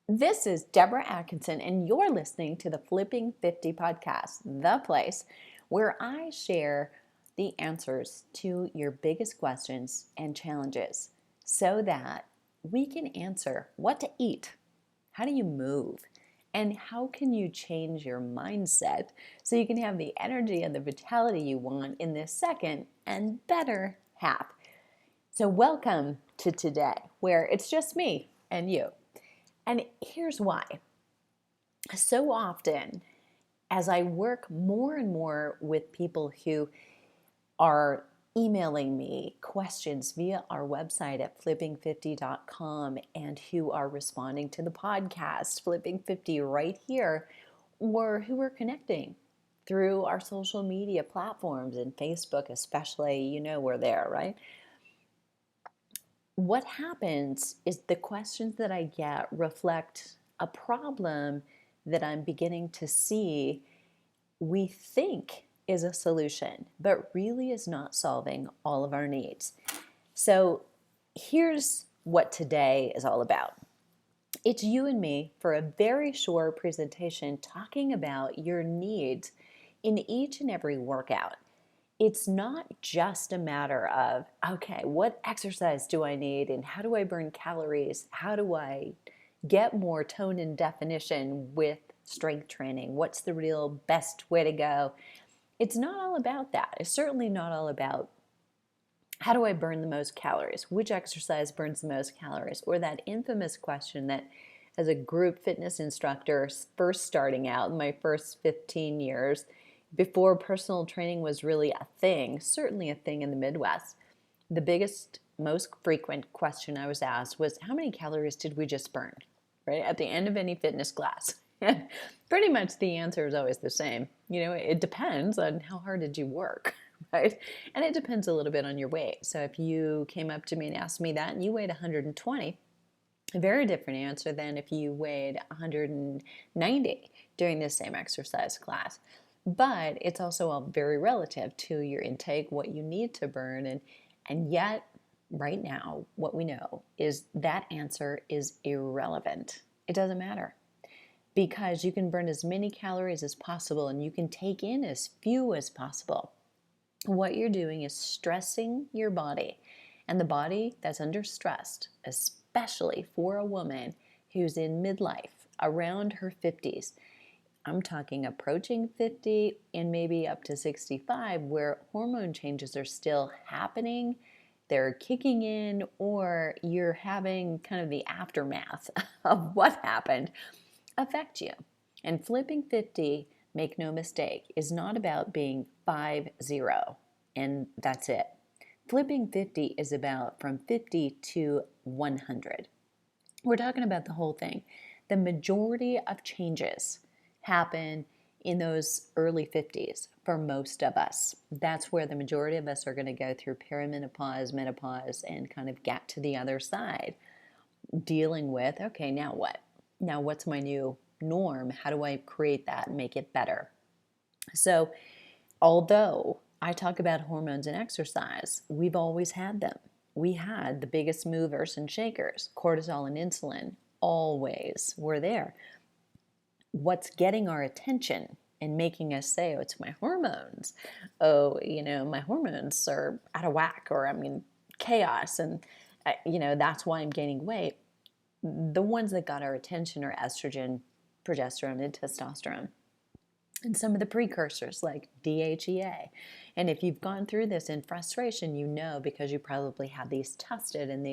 This is Deborah Atkinson, and you're listening to the Flipping 50 podcast, the place where I share the answers to your biggest questions and challenges so that we can answer what to eat, how do you move, and how can you change your mindset so you can have the energy and the vitality you want in this second and better half. So, welcome to today, where it's just me and you. And here's why. So often, as I work more and more with people who are emailing me questions via our website at flipping50.com and who are responding to the podcast, Flipping 50 right here, or who are connecting through our social media platforms and Facebook especially, you know we're there, right? What happens is the questions that I get reflect a problem that I'm beginning to see we think is a solution, but really is not solving all of our needs. So here's what today is all about. It's you and me for a very short presentation talking about your needs in each and every workout. It's not just a matter of, okay, what exercise do I need and how do I burn calories? How do I get more tone and definition with strength training? What's the real best way to go? It's not all about that. It's certainly not all about how do I burn the most calories? Which exercise burns the most calories? Or that infamous question that as a group fitness instructor first starting out in my first 15 years, before personal training was really a thing, certainly a thing in the Midwest, the biggest, most frequent question I was asked was, how many calories did we just burn, right? At the end of any fitness class. Pretty much the answer is always the same. You know, it depends on how hard did you work, right? And it depends a little bit on your weight. So if you came up to me and asked me that and you weighed 120, a very different answer than if you weighed 190 during the same exercise class. But it's also all very relative to your intake, what you need to burn. And yet, right now, what we know is that answer is irrelevant. It doesn't matter because you can burn as many calories as possible and you can take in as few as possible. What you're doing is stressing your body. And the body that's under stress, especially for a woman who's in midlife, around her 50s, I'm talking approaching 50 and maybe up to 65, where hormone changes are still happening, they're kicking in, or you're having kind of the aftermath of what happened affect you. And flipping 50, make no mistake, is not about being 5-0 and that's it. Flipping 50 is about from 50 to 100. We're talking about the whole thing. The majority of changes happen in those early 50s for most of us. That's where the majority of us are going to go through perimenopause, menopause, and kind of get to the other side, dealing with, okay, now what? Now what's my new norm? How do I create that and make it better? So although I talk about hormones and exercise, we've always had them. We had the biggest movers and shakers, cortisol and insulin, always were there. What's getting our attention and making us say, oh, it's my hormones. Oh, my hormones are out of whack, or I'm in chaos, and, that's why I'm gaining weight. The ones that got our attention are estrogen, progesterone, and testosterone. And some of the precursors like DHEA. And if you've gone through this in frustration, you know, because you probably had these tested and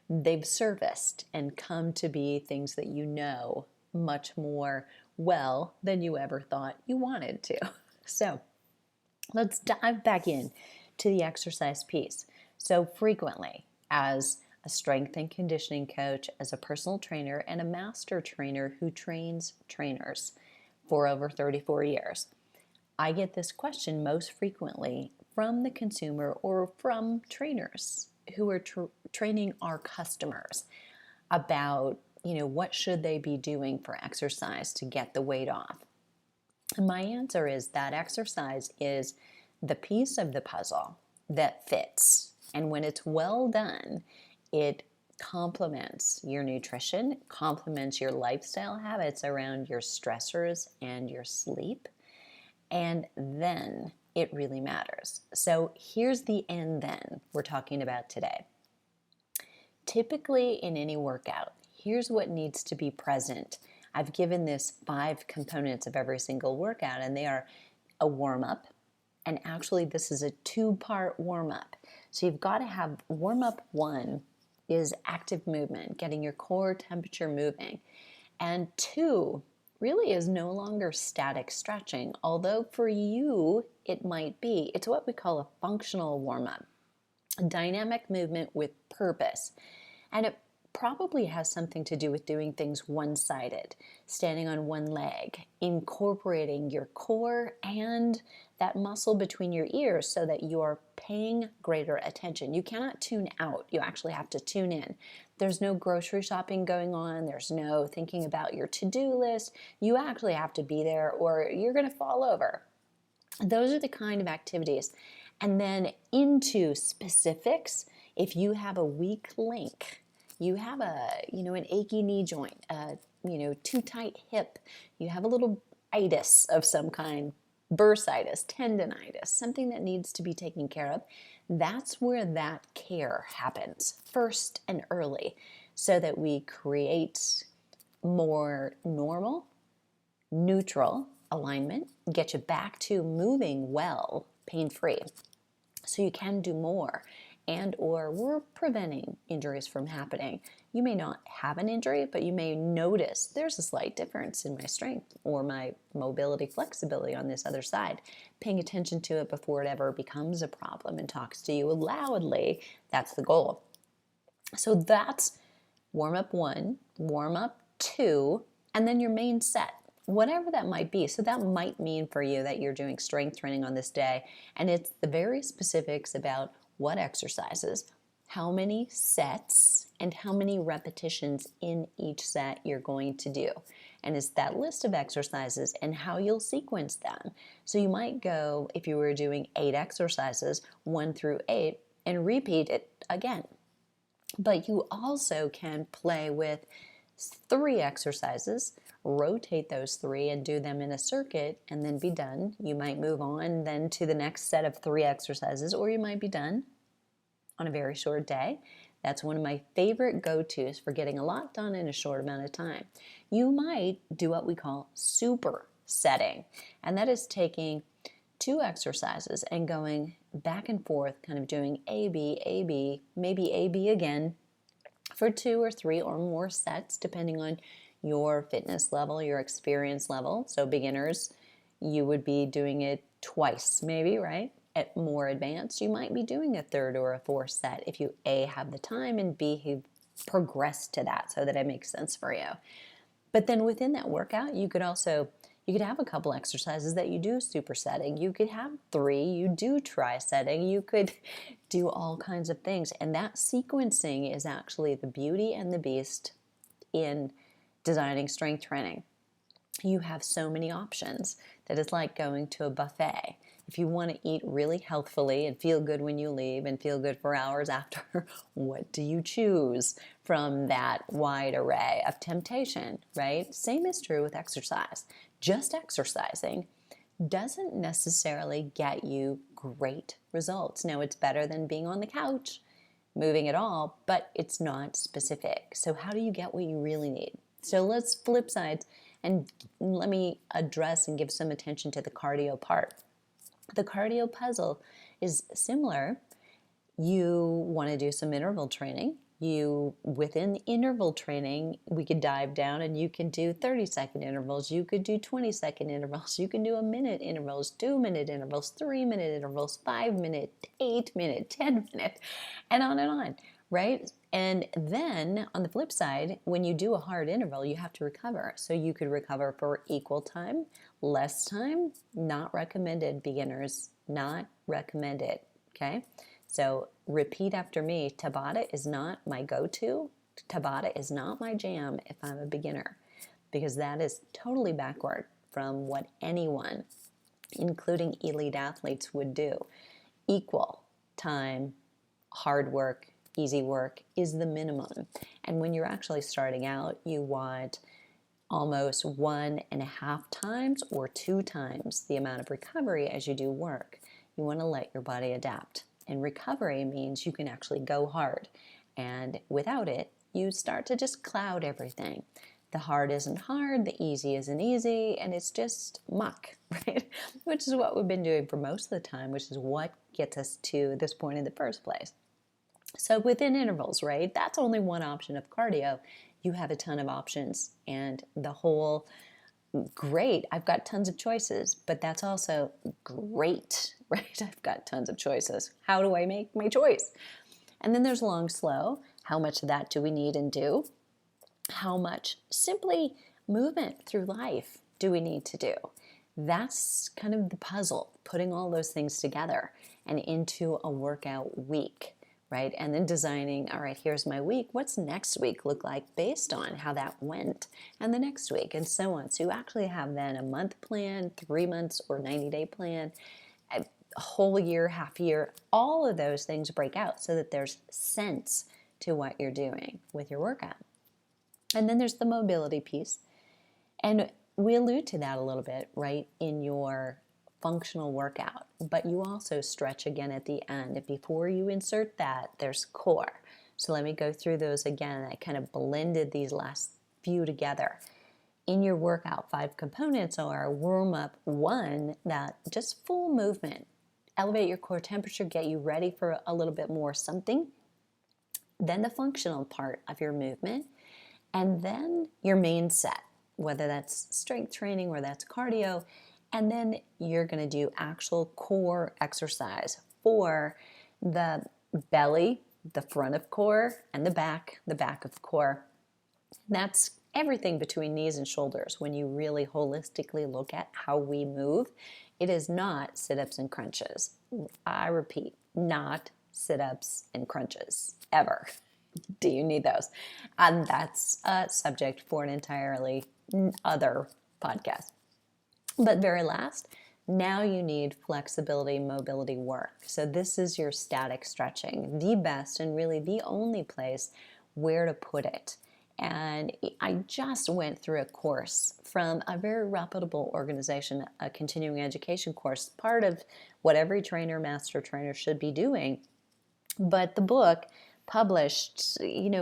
they've surfaced and come to be things that you know much more well than you ever thought you wanted to. So let's dive back in to the exercise piece. So frequently, as a strength and conditioning coach, as a personal trainer, and a master trainer who trains trainers for over 34 years, I get this question most frequently from the consumer or from trainers who are training our customers about, what should they be doing for exercise to get the weight off? And my answer is that exercise is the piece of the puzzle that fits. And when it's well done, it complements your nutrition, complements your lifestyle habits around your stressors and your sleep, and then it really matters. So here's the and then we're talking about today. Typically in any workout, here's what needs to be present. I've given this 5 components of every single workout, and they are a warm-up, and actually this is a 2-part warm-up. So you've got to have warm-up 1 is active movement, getting your core temperature moving, and 2 really is no longer static stretching, although for you it might be. It's what we call a functional warm-up, dynamic movement with purpose. And it probably has something to do with doing things one-sided, standing on one leg, incorporating your core and that muscle between your ears so that you are paying greater attention. You cannot tune out. You actually have to tune in. There's no grocery shopping going on. There's no thinking about your to-do list. You actually have to be there or you're going to fall over. Those are the kind of activities. And then into specifics, if you have a weak link, you have an achy knee joint, too tight hip, you have a little itis of some kind, bursitis, tendonitis, something that needs to be taken care of, that's where that care happens first and early so that we create more normal, neutral alignment, get you back to moving well, pain-free, so you can do more. And or we're preventing injuries from happening. You may not have an injury, but you may notice there's a slight difference in my strength or my mobility, flexibility on this other side. Paying attention to it before it ever becomes a problem and talks to you loudly, that's the goal. So that's warm-up 1, warm-up 2, and then your main set, whatever that might be. So that might mean for you that you're doing strength training on this day, and it's the very specifics about what exercises, how many sets, and how many repetitions in each set you're going to do. And it's that list of exercises and how you'll sequence them. So you might go, if you were doing 8 exercises, 1 through 8, and repeat it again. But you also can play with 3 exercises, rotate those 3 and do them in a circuit and then be done. You might move on then to the next set of 3 exercises, or you might be done on a very short day. That's one of my favorite go-tos for getting a lot done in a short amount of time. You might do what we call super setting, and that is taking 2 exercises and going back and forth, kind of doing A, B, maybe A, B again for 2 or 3 or more sets, depending on your fitness level, your experience level. So beginners, you would be doing it twice maybe, right? At more advanced, you might be doing a 3rd or a 4th set if you A, have the time, and B, have progressed to that so that it makes sense for you. But then within that workout, you could have a couple exercises that you do supersetting. You could have 3, you do tri-setting. You could do all kinds of things. And that sequencing is actually the beauty and the beast in designing strength training. You have so many options that it's like going to a buffet. If you want to eat really healthfully and feel good when you leave and feel good for hours after, what do you choose from that wide array of temptation, right? Same is true with exercise. Just exercising doesn't necessarily get you great results. Now, it's better than being on the couch, moving at all, but it's not specific. So how do you get what you really need? So let's flip sides and let me address and give some attention to the cardio part. The cardio puzzle is similar. You want to do some interval training. Within interval training, we could dive down and you can do 30-second intervals. You could do 20-second intervals. You can do 1-minute intervals, 2-minute intervals, 3-minute intervals, 5-minute, 8-minute, 10-minute, and on, right? And then on the flip side, when you do a hard interval, you have to recover. So you could recover for equal time, less time, not recommended, beginners, not recommended, okay? So repeat after me. Tabata is not my go-to. Tabata is not my jam if I'm a beginner, because that is totally backward from what anyone, including elite athletes, would do. Equal time, hard work, easy work is the minimum. And when you're actually starting out, you want almost 1.5 times or 2 times the amount of recovery as you do work. You want to let your body adapt. And recovery means you can actually go hard. And without it, you start to just cloud everything. The hard isn't hard, the easy isn't easy, and it's just muck, right? Which is what we've been doing for most of the time, which is what gets us to this point in the first place. So within intervals, right, that's only one option of cardio. You have a ton of options, and the whole great, I've got tons of choices, but that's also great, right? I've got tons of choices. How do I make my choice? And then there's long, slow. How much of that do we need and do? How much simply movement through life do we need to do? That's kind of the puzzle, putting all those things together and into a workout week, right? And then designing, all right, here's my week. What's next week look like based on how that went? And the next week, and so on. So you actually have then a month plan, 3 months or 90-day plan, a whole year, half year. All of those things break out so that there's sense to what you're doing with your workout. And then there's the mobility piece. And we allude to that a little bit, right, in your functional workout. But you also stretch again at the end. And before you insert that, there's core. So let me go through those again. I kind of blended these last few together. In your workout, 5 components are warm up 1, that just full movement. Elevate your core temperature, get you ready for a little bit more something. Then the functional part of your movement. And then your main set, whether that's strength training or that's cardio. And then you're going to do actual core exercise for the belly, the front of core, and the back of core. That's everything between knees and shoulders. When you really holistically look at how we move, it is not sit-ups and crunches. I repeat, not sit-ups and crunches, ever. Do you need those? And that's a subject for an entirely other podcast. But very last, now you need flexibility, mobility work. So this is your static stretching, the best and really the only place where to put it. And I just went through a course from a very reputable organization, a continuing education course, part of what every trainer, master trainer should be doing. But the book published,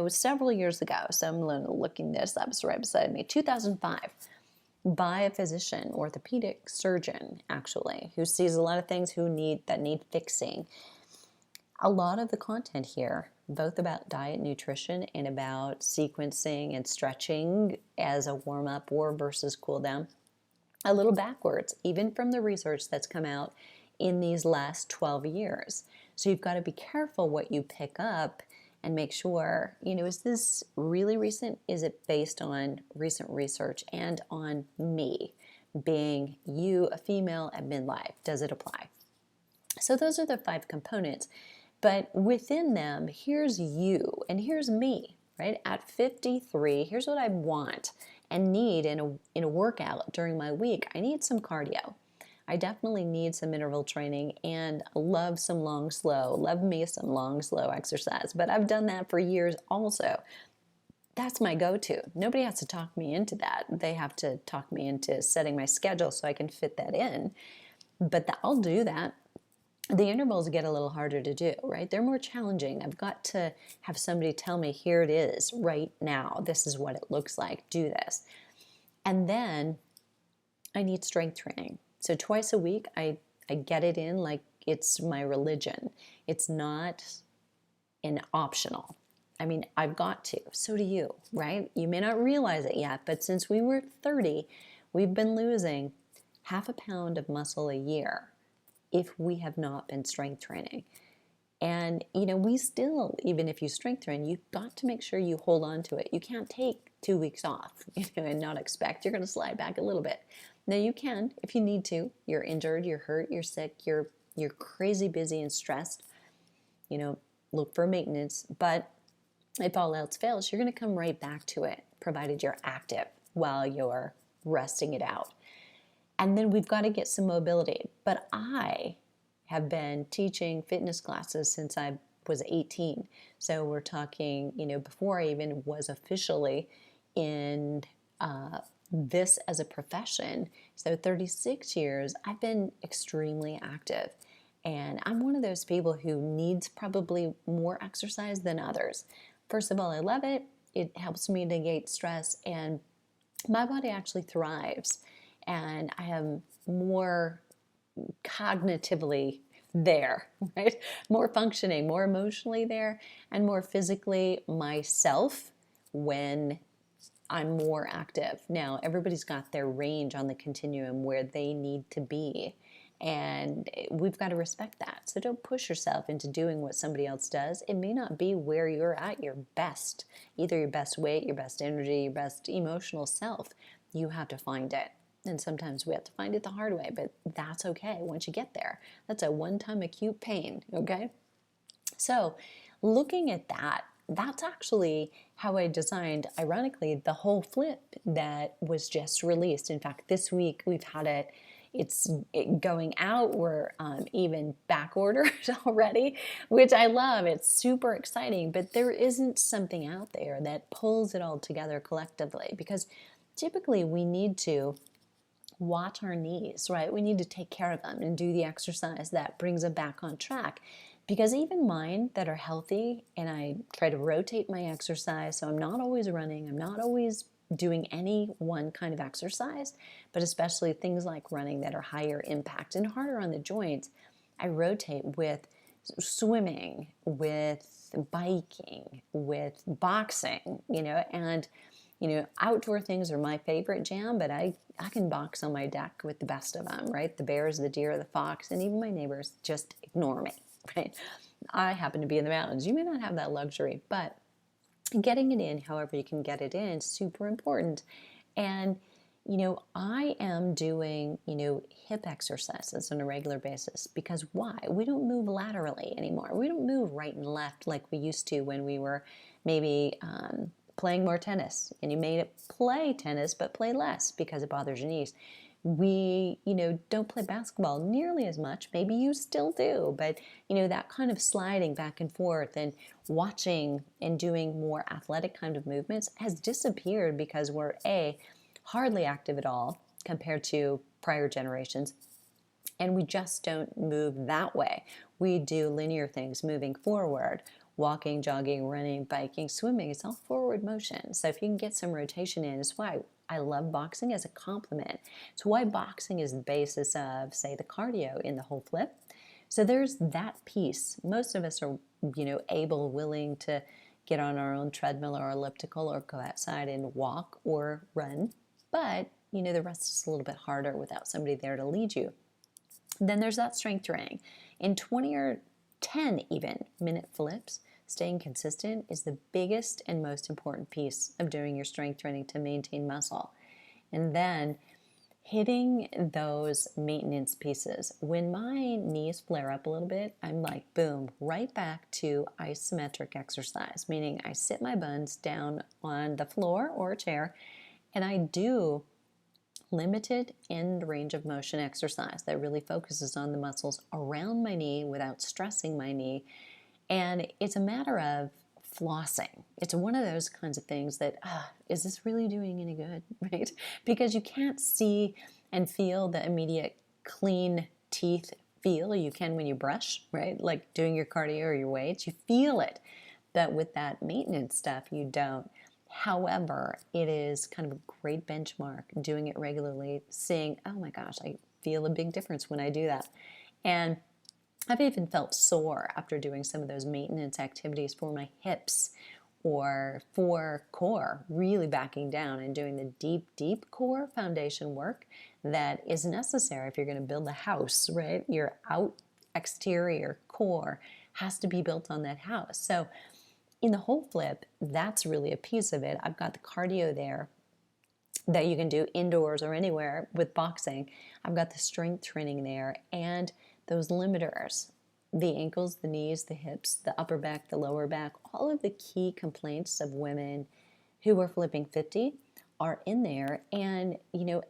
several years ago, so I'm looking this up, it's right beside me, 2005, by a physician, orthopedic surgeon, actually, who sees a lot of things that need fixing. A lot of the content here, both about diet, nutrition, and about sequencing and stretching as a warm-up or versus cool-down, a little backwards, even from the research that's come out in these last 12 years. So you've got to be careful what you pick up and make sure, is this really recent? Is it based on recent research and on me being you, a female at midlife? Does it apply? So those are the 5 components. But within them, here's you and here's me, right? At 53, here's what I want and need in a workout during my week. I need some cardio. I definitely need some interval training and love some long, slow. Love me some long, slow exercise. But I've done that for years also. That's my go-to. Nobody has to talk me into that. They have to talk me into setting my schedule so I can fit that in. But I'll do that. The intervals get a little harder to do, right? They're more challenging. I've got to have somebody tell me, here it is right now. This is what it looks like. Do this. And then I need strength training. So twice a week, I get it in like it's my religion. It's not an optional. I mean, I've got to. So do you, right? You may not realize it yet, but since we were 30, we've been losing 0.5 pound of muscle a year if we have not been strength training. And, we still, even if you strength train, you've got to make sure you hold on to it. You can't take 2 weeks off, and not expect you're going to slide back a little bit. Now you can if you need to. You're injured, you're hurt, you're sick, you're crazy busy and stressed. Look for maintenance. But if all else fails, you're going to come right back to it, provided you're active while you're resting it out. And then we've got to get some mobility. But I have been teaching fitness classes since I've was 18. So we're talking, before I even was officially in this as a profession. So 36 years, I've been extremely active. And I'm one of those people who needs probably more exercise than others. First of all, I love it. It helps me negate stress, and my body actually thrives. And I am more cognitively there, right? More functioning, more emotionally there, and more physically myself when I'm more active. Now, everybody's got their range on the continuum where they need to be. And we've got to respect that. So don't push yourself into doing what somebody else does. It may not be where you're at your best, either your best weight, your best energy, your best emotional self. You have to find it. And sometimes we have to find it the hard way, but that's okay once you get there. That's a one-time acute pain, okay? So looking at that, that's actually how I designed, ironically, the Whole Flip that was just released. In fact, this week we've had it. It's going out. We're even back ordered already, which I love. It's super exciting, but there isn't something out there that pulls it all together collectively, because typically we need to watch our knees, right? We need to take care of them and do the exercise that brings them back on track. Because even mine that are healthy, and I try to rotate my exercise, so I'm not always running, I'm not always doing any one kind of exercise, but especially things like running that are higher impact and harder on the joints, I rotate with swimming, with biking, with boxing, and outdoor things are my favorite jam, but I can box on my deck with the best of them, right? The bears, the deer, the fox, and even my neighbors just ignore me, right? I happen to be in the mountains. You may not have that luxury, but getting it in, however you can get it in, super important. And, I am doing, hip exercises on a regular basis, because why? We don't move laterally anymore. We don't move right and left like we used to when we were maybe playing more tennis, and you may play tennis but play less because it bothers your knees. We, don't play basketball nearly as much. Maybe you still do, but that kind of sliding back and forth and watching and doing more athletic kind of movements has disappeared, because we're hardly active at all compared to prior generations, and we just don't move that way. We do linear things, moving forward, walking, jogging, running, biking, swimming. It's all forward motion. So if you can get some rotation in, it's why I love boxing as a complement. It's why boxing is the basis of, say, the cardio in the Whole Flip. So there's that piece. Most of us are, able, willing to get on our own treadmill or elliptical or go outside and walk or run. But, the rest is a little bit harder without somebody there to lead you. Then there's that strength training. In 20 or 10 even minute flips, staying consistent is the biggest and most important piece of doing your strength training to maintain muscle. And then hitting those maintenance pieces. When my knees flare up a little bit, I'm like, boom, right back to isometric exercise, meaning I sit my buns down on the floor or a chair, and I do limited end range of motion exercise that really focuses on the muscles around my knee without stressing my knee. And it's a matter of flossing. It's one of those kinds of things that, is this really doing any good, right? Because you can't see and feel the immediate clean teeth feel you can when you brush, right? Like doing your cardio or your weights, you feel it. But with that maintenance stuff, you don't. However, it is kind of a great benchmark, doing it regularly, seeing, oh my gosh, I feel a big difference when I do that. And I've even felt sore after doing some of those maintenance activities for my hips or for core, really backing down and doing the deep, deep core foundation work that is necessary if you're going to build a house, right? Your exterior core has to be built on that house. So in the Whole Flip, that's really a piece of it. I've got the cardio there that you can do indoors or anywhere with boxing. I've got the strength training there and those limiters, the ankles, the knees, the hips, the upper back, the lower back, all of the key complaints of women who are flipping 50 are in there. And,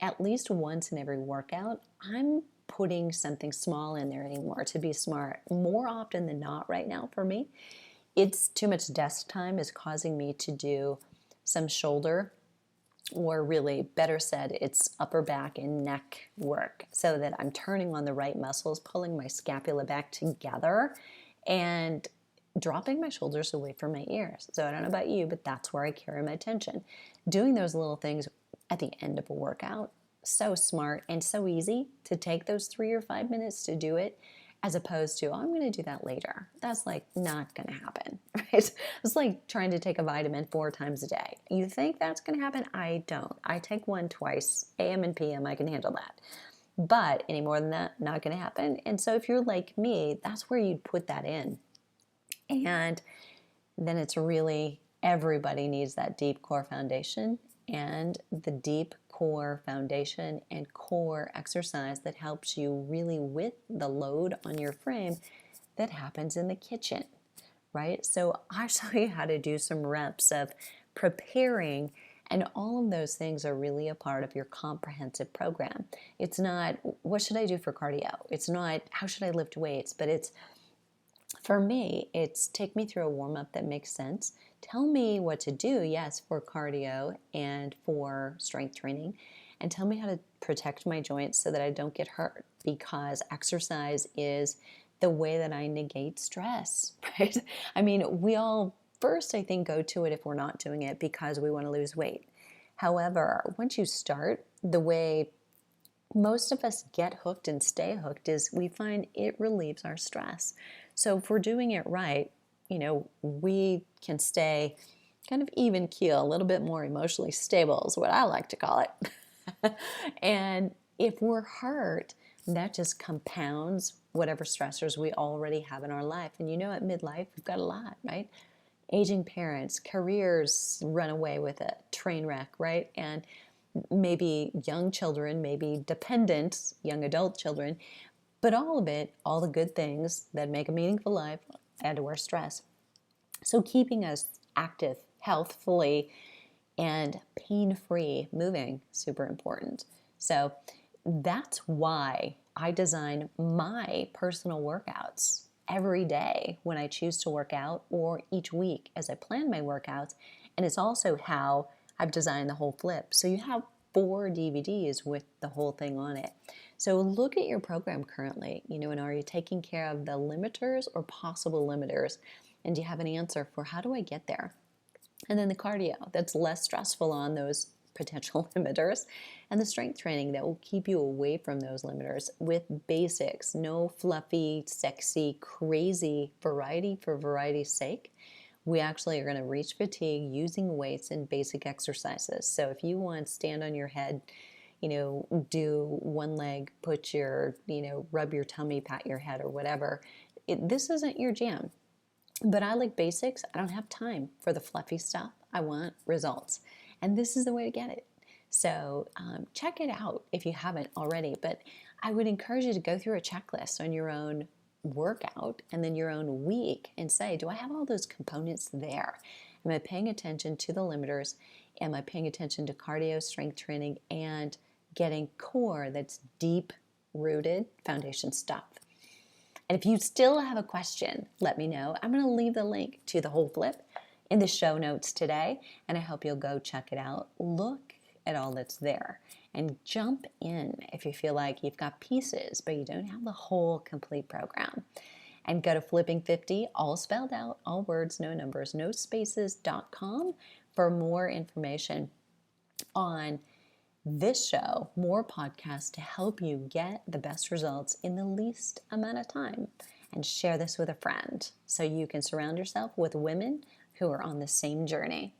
at least once in every workout, I'm putting something small in there anymore to be smart. More often than not right now for me, it's too much desk time is causing me to do some shoulder, or really better said, it's upper back and neck work, so that I'm turning on the right muscles, pulling my scapula back together and dropping my shoulders away from my ears. So I don't know about you, but that's where I carry my attention. Doing those little things at the end of a workout, so smart and so easy to take those 3 or 5 minutes to do it, as opposed to, oh, I'm going to do that later. That's like not going to happen, right? It's like trying to take a vitamin 4 times a day. You think that's going to happen? I don't. I take one twice, AM and PM, I can handle that. But any more than that, not going to happen. And so if you're like me, that's where you'd put that in. And then it's really, everybody needs that deep core foundation, and the deep core foundation and core exercise that helps you really with the load on your frame that happens in the kitchen, right? So I'll show you how to do some reps of preparing, and all of those things are really a part of your comprehensive program. It's not, what should I do for cardio? It's not, how should I lift weights? But it's, for me, it's take me through a warm-up that makes sense. Tell me what to do, yes, for cardio and for strength training, and tell me how to protect my joints so that I don't get hurt, because exercise is the way that I negate stress, right? I mean, we all first, I think, go to it if we're not doing it because we want to lose weight. However, once you start, the way most of us get hooked and stay hooked is we find it relieves our stress. So if we're doing it right, we can stay kind of even keel, a little bit more emotionally stable is what I like to call it. And if we're hurt, that just compounds whatever stressors we already have in our life. And at midlife, we've got a lot, right? Aging parents, careers run away with a train wreck, right? And maybe young children, maybe dependent young adult children, but all of it, all the good things that make a meaningful life, add to our stress. So keeping us active, healthfully, and pain-free moving, super important. So that's why I design my personal workouts every day when I choose to work out, or each week as I plan my workouts. And it's also how I've designed the Whole Flip. So you have 4 DVDs with the whole thing on it. So look at your program currently, and are you taking care of the limiters or possible limiters? And do you have an answer for how do I get there? And then the cardio that's less stressful on those potential limiters, and the strength training that will keep you away from those limiters with basics, no fluffy, sexy, crazy variety for variety's sake. We actually are going to reach fatigue using weights and basic exercises. So if you want to stand on your head, do one leg, put your, rub your tummy, pat your head or whatever, this isn't your jam. But I like basics. I don't have time for the fluffy stuff. I want results. And this is the way to get it. So check it out if you haven't already. But I would encourage you to go through a checklist on your own workout and then your own week and say, do I have all those components there? Am I paying attention to the limiters? Am I paying attention to cardio, strength training, and getting core that's deep-rooted foundation stuff? And if you still have a question, let me know. I'm going to leave the link to the Whole Flip in the show notes today, and I hope you'll go check it out. Look at all that's there and jump in if you feel like you've got pieces, but you don't have the whole complete program. And go to Flipping50, all spelled out, all words, no numbers, no spaces.com for more information on this show, more podcasts to help you get the best results in the least amount of time. And share this with a friend so you can surround yourself with women who are on the same journey.